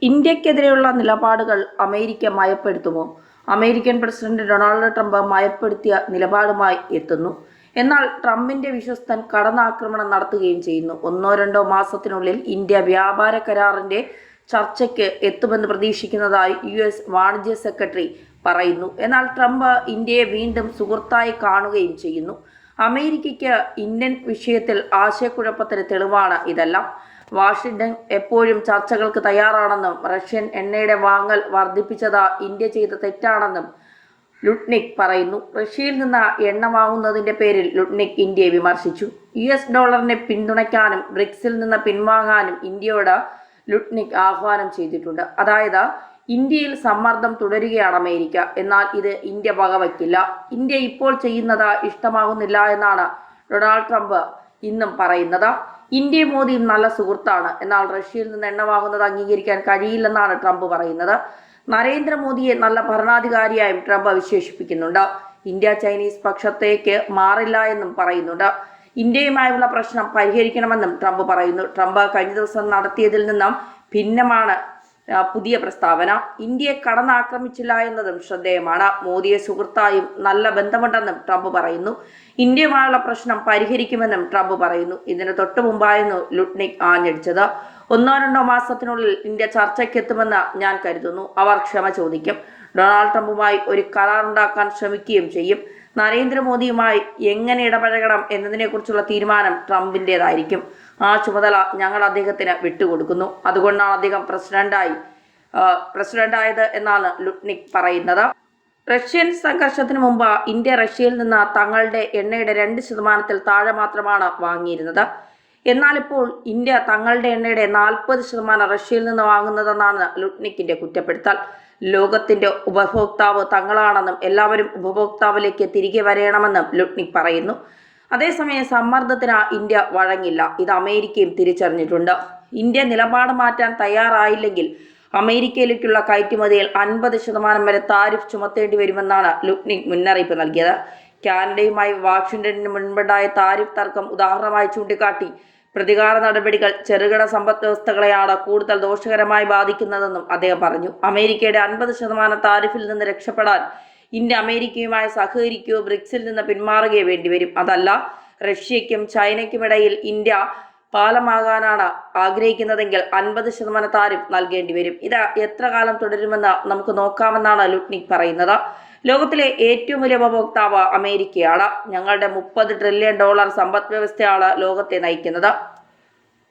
ഇന്ത്യക്കെതിരെയുള്ള നിലപാടുകൾ അമേരിക്ക മയപ്പെടുത്തുമോ? American president Donald Trump മയപ്പെടുത്തിയ നിലപാടുമായി എത്തുന്നു. എന്നാൽ ട്രംപിന്റെ വിശ്വസ്തൻ കടന്നാക്രമണം നടത്തുകയും ചെയ്യുന്നു. ഒന്നോ രണ്ടോ മാസത്തിനുള്ളിൽ ഇന്ത്യ വ്യാപാര കരാറിന്റെ ചർച്ചയ്ക്ക് എത്തുമെന്ന് പ്രതീക്ഷിക്കുന്നതായി US വാണിജ്യ സെക്രട്ടറി പറയുന്നു. എന്നാൽ ട്രംപ് ഇന്ത്യയെ വീണ്ടും സുഹൃത്തായി കാണുകയും ചെയ്യുന്നു. അമേരിക്കയ്ക്ക് ഇന്ത്യൻ വിഷയത്തിൽ ആശയക്കുഴപ്പത്തിന് തെളിവാണ് ഇതെല്ലാം. വാഷിംഗ്ടൺ എപ്പോഴും ചർച്ചകൾക്ക് തയ്യാറാണെന്നും റഷ്യൻ എണ്ണയുടെ വാങ്ങൽ വർദ്ധിപ്പിച്ചത് ഇന്ത്യ ചെയ്ത തെറ്റാണെന്നും ലുട്നിക് പറയുന്നു. റഷ്യയിൽ നിന്ന് എണ്ണ വാങ്ങുന്നതിന്റെ പേരിൽ ലുട്നിക് ഇന്ത്യയെ വിമർശിച്ചു. $ഡോളറിനെ പിന്തുണയ്ക്കാനും ബ്രിക്സിൽ നിന്ന് പിൻവാങ്ങാനും ഇന്ത്യയോട് ലുട്നിക് ആഹ്വാനം ചെയ്തിട്ടുണ്ട്. അതായത് ഇന്ത്യയിൽ സമ്മർദ്ദം തുടരുകയാണ് അമേരിക്ക, എന്നാൽ ഇത് ഇന്ത്യ വകവയ്ക്കില്ല. ഇന്ത്യ ഇപ്പോൾ ചെയ്യുന്നത് ഇഷ്ടമാകുന്നില്ല എന്നാണ് ഡൊണാൾഡ് ട്രംപ് ഇന്നും പറയുന്നത്. ഇന്ത്യയും മോദിയും നല്ല സുഹൃത്താണ്, എന്നാൽ റഷ്യയിൽ നിന്ന് എണ്ണ വാങ്ങുന്നത് അംഗീകരിക്കാൻ കഴിയില്ലെന്നാണ് ട്രംപ് പറയുന്നത്. നരേന്ദ്രമോദിയെ നല്ല ഭരണാധികാരിയായും ട്രംപ് വിശേഷിപ്പിക്കുന്നുണ്ട്. ഇന്ത്യ ചൈനീസ് പക്ഷത്തേക്ക് മാറില്ല എന്നും പറയുന്നുണ്ട്. ഇന്ത്യയുമായുള്ള പ്രശ്നം പരിഹരിക്കണമെന്നും ട്രംപ് പറയുന്നു. ട്രംപ് കഴിഞ്ഞ ദിവസം നടത്തിയതിൽ നിന്നും ഭിന്നമാണ് പുതിയ പ്രസ്താവന. ഇന്ത്യയെ കടന്നാക്രമിച്ചില്ല എന്നതും ശ്രദ്ധേയമാണ്. മോദിയെ സുഹൃത്തായും നല്ല ബന്ധമുണ്ടെന്നും ട്രംപ് പറയുന്നു. ഇന്ത്യയുമായുള്ള പ്രശ്നം പരിഹരിക്കുമെന്നും ട്രംപ് പറയുന്നു. ഇതിന് തൊട്ടു മുമ്പായിരുന്നു ലുട്നിക് ആഞ്ഞടിച്ചത്. ഒന്നോ രണ്ടോ മാസത്തിനുള്ളിൽ ഇന്ത്യ ചർച്ചയ്ക്കെത്തുമെന്ന് ഞാൻ കരുതുന്നു. അവർ ക്ഷമ ചോദിക്കും. ഡൊണാൾഡ് ട്രംപുമായി ഒരു കരാറുണ്ടാക്കാൻ ശ്രമിക്കുകയും ചെയ്യും. നരേന്ദ്രമോദിയുമായി എങ്ങനെ ഇടപഴകണം എന്നതിനെക്കുറിച്ചുള്ള തീരുമാനം ട്രംപിൻ്റെതായിരിക്കും. ആ ചുമതല ഞങ്ങൾ അദ്ദേഹത്തിന് വിട്ടുകൊടുക്കുന്നു. അതുകൊണ്ടാണ് അദ്ദേഹം പ്രസിഡന്റായത് എന്നാണ് ലുട്നിക് പറയുന്നത്. റഷ്യൻ സംഘർഷത്തിന് മുമ്പ് ഇന്ത്യ റഷ്യയിൽ നിന്ന് തങ്ങളുടെ എണ്ണയുടെ 2% താഴെ മാത്രമാണ് വാങ്ങിയിരുന്നത്. എന്നാൽ ഇപ്പോൾ ഇന്ത്യ തങ്ങളുടെ എണ്ണയുടെ 40% റഷ്യയിൽ നിന്ന് വാങ്ങുന്നതെന്നാണ് ലുട്നിക്കിന്റെ കുറ്റപ്പെടുത്തൽ. ലോകത്തിന്റെ ഉപഭോക്താവ് തങ്ങളാണെന്നും എല്ലാവരും ഉപഭോക്താവിലേക്ക് തിരികെ വരണമെന്നും ലുട്നിക് പറയുന്നു. അതേസമയം സമ്മർദ്ദത്തിന് ഇന്ത്യ വഴങ്ങില്ല. ഇത് അമേരിക്കയും തിരിച്ചറിഞ്ഞിട്ടുണ്ട്. ഇന്ത്യ നിലപാട് മാറ്റാൻ തയ്യാറായില്ലെങ്കിൽ അമേരിക്കയിലേക്കുള്ള കയറ്റുമതിയിൽ 50% വരെ താരിഫ് ചുമത്തേണ്ടി വരുമെന്നാണ് ലുട്നിക് മുന്നറിയിപ്പ് നൽകിയത്. കാനഡയുമായി വാഷിംഗ്ടണിന് മുൻപുണ്ടായ താരിഫ് തർക്കം ഉദാഹരണമായി ചൂണ്ടിക്കാട്ടി പ്രതികാര നടപടികൾ ചെറുകിട സമ്പദ് വ്യവസ്ഥകളെയാണ് കൂടുതൽ ദോഷകരമായി ബാധിക്കുന്നതെന്നും അദ്ദേഹം പറഞ്ഞു. അമേരിക്കയുടെ 50% താരിഫിൽ നിന്ന് രക്ഷപ്പെടാൻ ഇന്ത്യ അമേരിക്കയുമായി സഹകരിക്കുകയോ ബ്രിക്സിൽ നിന്ന് പിന്മാറുകയോ വേണ്ടിവരും. അതല്ല റഷ്യയ്ക്കും ചൈനയ്ക്കുമിടയിൽ ഇന്ത്യ പാലമാകാനാണ് ആഗ്രഹിക്കുന്നതെങ്കിൽ 50% താരിഫ് നൽകേണ്ടി വരും. ഇത് എത്ര കാലം തുടരുമെന്ന് നമുക്ക് നോക്കാമെന്നാണ് ലുട്നിക് പറയുന്നത്. ലോകത്തിലെ ഏറ്റവും വലിയ ഉപഭോക്താവ് അമേരിക്കയാണ്. ഞങ്ങളുടെ $30 ട്രില്യൺ സമ്പദ് വ്യവസ്ഥയാണ് ലോകത്തെ നയിക്കുന്നത്.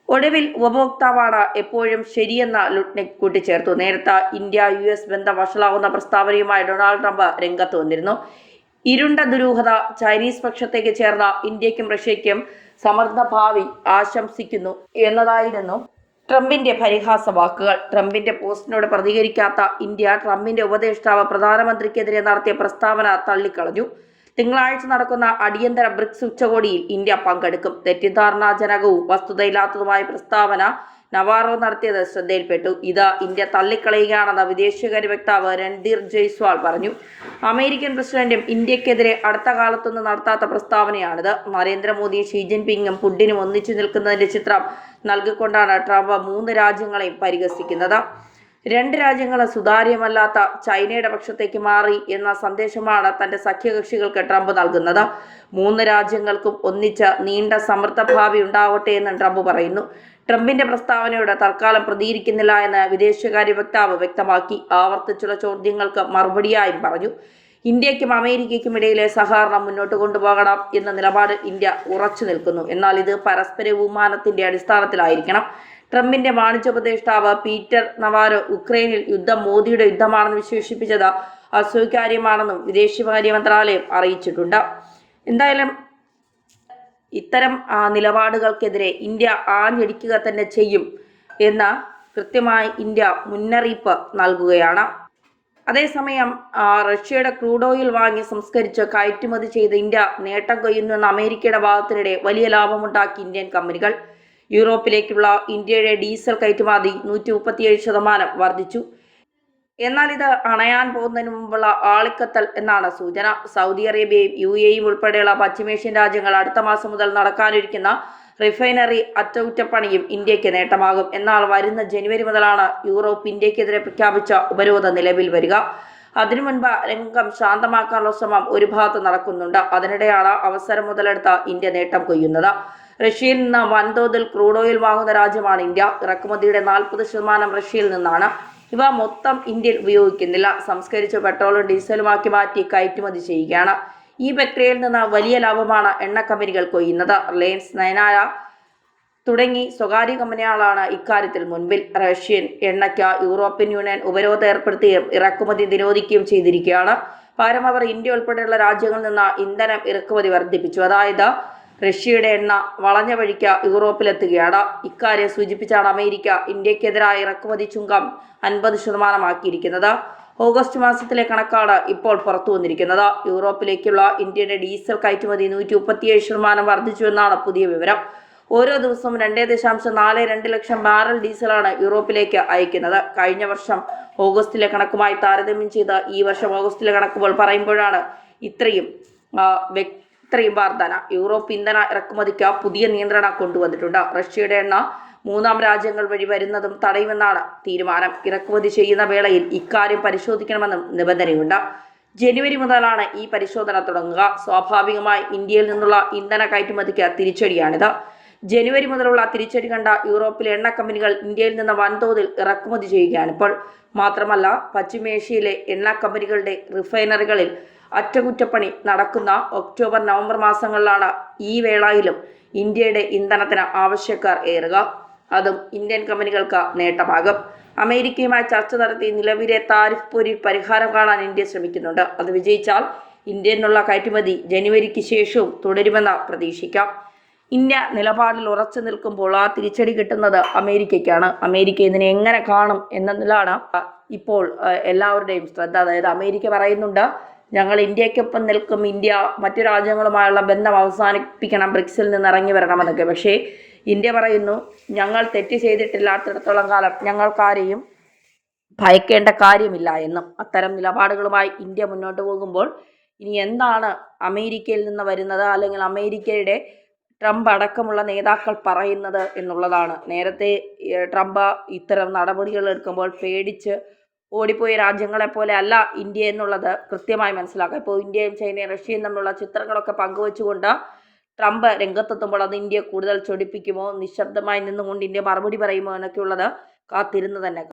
ഒടുവിൽ ഉപഭോക്താവാണ് എപ്പോഴും ശരിയെന്ന് ലുട്നിക് കൂട്ടിച്ചേർത്തു. നേരത്തെ ഇന്ത്യ US ബന്ധം വഷളാകുന്ന പ്രസ്താവനയുമായി ഡൊണാൾഡ് ട്രംപ് രംഗത്ത് വന്നിരുന്നു. ഇരുണ്ട ദുരൂഹത ചൈനീസ് പക്ഷത്തേക്ക് ചേർന്ന ഇന്ത്യക്കും റഷ്യയ്ക്കും സമൃദ്ധ ഭാവി ആശംസിക്കുന്നു എന്നതായിരുന്നു ട്രംപിന്റെ പരിഹാസ വാക്കുകൾ. ട്രംപിന്റെ പോസ്റ്റിനോട് പ്രതികരിക്കാത്ത ഇന്ത്യ ട്രംപിന്റെ ഉപദേഷ്ടാവ് പ്രധാനമന്ത്രിക്കെതിരെ നടത്തിയ പ്രസ്താവന തള്ളിക്കളഞ്ഞു. തിങ്കളാഴ്ച നടക്കുന്ന അടിയന്തര ബ്രിക്സ് ഉച്ചകോടിയിൽ ഇന്ത്യ പങ്കെടുക്കും. തെറ്റിദ്ധാരണാജനകവും വസ്തുതയില്ലാത്തതുമായ പ്രസ്താവന നവാറോ നടത്തിയത് ശ്രദ്ധയിൽപ്പെട്ടു. ഇത് ഇന്ത്യ തള്ളിക്കളയുകയാണെന്ന് വിദേശകാര്യ വക്താവ് രൺധീർ ജയ്സ്വാൾ പറഞ്ഞു. അമേരിക്കൻ പ്രസിഡന്റും ഇന്ത്യക്കെതിരെ അടുത്ത കാലത്തൊന്നും നടത്താത്ത പ്രസ്താവനയാണിത്. നരേന്ദ്രമോദിയും ഷീ ജിൻപിങ്ങും പുടിനും ഒന്നിച്ചു നിൽക്കുന്നതിന്റെ ചിത്രം നൽകിക്കൊണ്ടാണ് ട്രംപ് 3 രാജ്യങ്ങളെയും പരിഹസിക്കുന്നത്. 2 രാജ്യങ്ങൾ സുതാര്യമല്ലാത്ത ചൈനയുടെ പക്ഷത്തേക്ക് മാറി എന്ന സന്ദേശമാണ് തന്റെ സഖ്യകക്ഷികൾക്ക് ട്രംപ് നൽകുന്നത്. 3 രാജ്യങ്ങൾക്കും ഒന്നിച്ച് നീണ്ട സമൃദ്ധ ഭാവി ഉണ്ടാവട്ടെ എന്ന് ട്രംപ് പറയുന്നു. ട്രംപിന്റെ പ്രസ്താവനയോട് തൽക്കാലം പ്രതികരിക്കുന്നില്ല എന്ന് വിദേശകാര്യ വക്താവ് വ്യക്തമാക്കി. ആവർത്തിച്ചുള്ള ചോദ്യങ്ങൾക്ക് മറുപടിയായും പറഞ്ഞു, ഇന്ത്യക്കും അമേരിക്കയ്ക്കും ഇടയിലെ സഹകരണം മുന്നോട്ട് കൊണ്ടുപോകണം എന്ന നിലപാടിൽ ഇന്ത്യ ഉറച്ചു നിൽക്കുന്നു. എന്നാൽ ഇത് പരസ്പര ബഹുമാനത്തിന്റെ അടിസ്ഥാനത്തിലായിരിക്കണം. ട്രംപിന്റെ വാണിജ്യോപദേഷ്ടാവ് പീറ്റർ നവാരോ ഉക്രൈനിൽ യുദ്ധം മോദിയുടെ യുദ്ധമാണെന്ന് വിശേഷിപ്പിച്ചത് അസ്വീകാര്യമാണെന്നും വിദേശകാര്യ മന്ത്രാലയം അറിയിച്ചിട്ടുണ്ട്. എന്തായാലും ഇത്തരം നിലപാടുകൾക്കെതിരെ ഇന്ത്യ ആഞ്ഞടിക്കുക തന്നെ ചെയ്യും എന്ന് കൃത്യമായി ഇന്ത്യ മുന്നറിയിപ്പ് നൽകുകയാണ്. അതേസമയം റഷ്യയുടെ ക്രൂഡ് ഓയിൽ വാങ്ങി സംസ്കരിച്ച് കയറ്റുമതി ചെയ്ത് ഇന്ത്യ നേട്ടം കൊയ്യുന്നുവെന്ന അമേരിക്കയുടെ വാദത്തിനിടെ വലിയ ലാഭമുണ്ടാക്കി ഇന്ത്യൻ കമ്പനികൾ. യൂറോപ്പിലേക്കുള്ള ഇന്ത്യയുടെ ഡീസൽ കയറ്റുമതി 137% വർദ്ധിച്ചു. എന്നാൽ ഇത് അണയാൻ പോകുന്നതിന് മുമ്പുള്ള ആളിക്കത്തൽ എന്നാണ് സൂചന. സൗദി അറേബ്യയും UAEയും ഉൾപ്പെടെയുള്ള പശ്ചിമേഷ്യൻ രാജ്യങ്ങൾ അടുത്ത മാസം മുതൽ നടക്കാനിരിക്കുന്ന റിഫൈനറി അറ്റകുറ്റപ്പണിയും ഇന്ത്യക്ക് നേട്ടമാകും. എന്നാൽ വരുന്ന ജനുവരി മുതലാണ് യൂറോപ്പ് ഇന്ത്യക്കെതിരെ പ്രഖ്യാപിച്ച ഉപരോധം നിലവിൽ വരിക. അതിനു മുൻപ് രംഗം ശാന്തമാക്കാനുള്ള ശ്രമം ഒരു ഭാഗത്ത് നടക്കുന്നുണ്ട്. അതിനിടെയാണ് അവസരം മുതലെടുത്ത ഇന്ത്യ നേട്ടം കൊയ്യുന്നത്. റഷ്യയിൽ നിന്ന് വൻതോതിൽ ക്രൂഡ് ഓയിൽ വാങ്ങുന്ന രാജ്യമാണ് ഇന്ത്യ. ഇറക്കുമതിയുടെ 40% റഷ്യയിൽ നിന്നാണ്. ഇവ മൊത്തം ഇന്ത്യയിൽ ഉപയോഗിക്കുന്നില്ല. സംസ്കരിച്ച പെട്രോളും ഡീസലുമാക്കി മാറ്റി കയറ്റുമതി ചെയ്യുകയാണ്. ഈ പ്രക്രിയയിൽ നിന്ന് വലിയ ലാഭമാണ് എണ്ണ കമ്പനികൾ കൊയ്യുന്നത്. റിലയൻസ്, നയനാര തുടങ്ങി സ്വകാര്യ കമ്പനികളാണ് ഇക്കാര്യത്തിൽ മുൻപിൽ. റഷ്യൻ എണ്ണയ്ക്ക് യൂറോപ്യൻ യൂണിയൻ ഉപരോധം ഏർപ്പെടുത്തുകയും ഇറക്കുമതി നിരോധിക്കുകയും ചെയ്തിരിക്കുകയാണ്. പകരം അവർ ഇന്ത്യ ഉൾപ്പെടെയുള്ള രാജ്യങ്ങളിൽ നിന്ന് ഇന്ധനം ഇറക്കുമതി വർദ്ധിപ്പിച്ചു. അതായത് റഷ്യയുടെ എണ്ണ വളഞ്ഞ വഴിക്ക് യൂറോപ്പിലെത്തുകയാണ്. ഇക്കാര്യം സൂചിപ്പിച്ചാണ് അമേരിക്ക ഇന്ത്യക്കെതിരായ ഇറക്കുമതി ചുങ്കം 50% ആക്കിയിരിക്കുന്നത്. ഓഗസ്റ്റ് മാസത്തിലെ കണക്കാണ് ഇപ്പോൾ പുറത്തു വന്നിരിക്കുന്നത്. യൂറോപ്പിലേക്കുള്ള ഇന്ത്യയുടെ ഡീസൽ കയറ്റുമതി 137% വർദ്ധിച്ചുവെന്നാണ് പുതിയ വിവരം. ഓരോ ദിവസവും 2.42 ലക്ഷം ബാരൽ ഡീസലാണ് യൂറോപ്പിലേക്ക് അയക്കുന്നത്. കഴിഞ്ഞ വർഷം ഓഗസ്റ്റിലെ കണക്കുമായി താരതമ്യം ചെയ്ത് ഈ വർഷം ഓഗസ്റ്റിലെ കണക്കുകൾ പറയുമ്പോഴാണ് ഇത്രയും വർധന. യൂറോപ്പ് ഇന്ധന ഇറക്കുമതിക്ക് പുതിയ നിയന്ത്രണം കൊണ്ടുവന്നിട്ടുണ്ട്. റഷ്യയുടെ എണ്ണ മൂന്നാം രാജ്യങ്ങൾ വഴി വരുന്നതും തടയുമെന്നാണ് തീരുമാനം. ഇറക്കുമതി ചെയ്യുന്ന വേളയിൽ ഇക്കാര്യം പരിശോധിക്കണമെന്നും നിബന്ധനയുണ്ട്. ജനുവരി മുതലാണ് ഈ പരിശോധന തുടങ്ങുക. സ്വാഭാവികമായി ഇന്ത്യയിൽ നിന്നുള്ള ഇന്ധന കയറ്റുമതിക്ക് തിരിച്ചടിയാണിത്. ജനുവരി മുതലുള്ള തിരിച്ചടി കണ്ട യൂറോപ്പിലെ എണ്ണ കമ്പനികൾ ഇന്ത്യയിൽ നിന്ന് വൻതോതിൽ ഇറക്കുമതി ചെയ്യുകയാണിപ്പോൾ. മാത്രമല്ല, പശ്ചിമേഷ്യയിലെ എണ്ണ കമ്പനികളുടെ റിഫൈനറികളിൽ അറ്റകുറ്റപ്പണി നടക്കുന്ന ഒക്ടോബർ, നവംബർ മാസങ്ങളിലാണ്. ഈ വേളയിലും ഇന്ത്യയുടെ ഇന്ധനത്തിന് ആവശ്യക്കാർ ഏറുക. അതും ഇന്ത്യൻ കമ്പനികൾക്ക് നേട്ടമാകും. അമേരിക്കയുമായി ചർച്ച നടത്തി നിലവിലെ താരിഫ് പോരിൽ പരിഹാരം കാണാൻ ഇന്ത്യ ശ്രമിക്കുന്നുണ്ട്. അത് വിജയിച്ചാൽ ഇന്ത്യയിൽ നിന്നുള്ള കയറ്റുമതി ജനുവരിക്ക് ശേഷവും തുടരുമെന്ന് പ്രതീക്ഷിക്കാം. ഇന്ത്യ നിലപാടിൽ ഉറച്ചു നിൽക്കുമ്പോൾ ആ തിരിച്ചടി കിട്ടുന്നത് അമേരിക്കയ്ക്കാണ്. അമേരിക്ക ഇതിനെ എങ്ങനെ കാണും എന്നതിലാണ് ഇപ്പോൾ എല്ലാവരുടെയും ശ്രദ്ധ. അതായത് അമേരിക്ക പറയുന്നുണ്ട്, ഞങ്ങൾ ഇന്ത്യക്കൊപ്പം നിൽക്കും, ഇന്ത്യ മറ്റു രാജ്യങ്ങളുമായുള്ള ബന്ധം അവസാനിപ്പിക്കണം, ബ്രിക്സിൽ നിന്ന് ഇറങ്ങി വരണമെന്നൊക്കെ. പക്ഷേ ഇന്ത്യ പറയുന്നു, ഞങ്ങൾ തെറ്റ് ചെയ്തിട്ടില്ലാത്തിടത്തോളം കാലം ഞങ്ങൾക്കാരെയും ഭയക്കേണ്ട കാര്യമില്ല എന്നും. അത്തരം നിലപാടുകളുമായി ഇന്ത്യ മുന്നോട്ട് പോകുമ്പോൾ ഇനി എന്താണ് അമേരിക്കയിൽ നിന്ന് വരുന്നത്, അല്ലെങ്കിൽ അമേരിക്കയുടെ ട്രംപ് അടക്കമുള്ള നേതാക്കൾ പറയുന്നത് എന്നുള്ളതാണ്. നേരത്തെ ട്രംപ് ഇത്തരം നടപടികൾ എടുക്കുമ്പോൾ പേടിച്ച് ഓടിപ്പോയ രാജ്യങ്ങളെപ്പോലെ അല്ല ഇന്ത്യ എന്നുള്ളത് കൃത്യമായി മനസ്സിലാക്കുക. ഇപ്പോൾ ഇന്ത്യയും ചൈനയും റഷ്യയും തമ്മിലുള്ള ചിത്രങ്ങളൊക്കെ പങ്കുവെച്ചുകൊണ്ട് ട്രംപ് രംഗത്തെത്തുമ്പോൾ അത് ഇന്ത്യയെ കൂടുതൽ ചൊടിപ്പിക്കുമോ, നിശബ്ദമായി നിന്നുകൊണ്ട് ഇന്ത്യ മറുപടി പറയുമോ എന്നൊക്കെയുള്ളത് കാത്തിരുന്ന് തന്നെ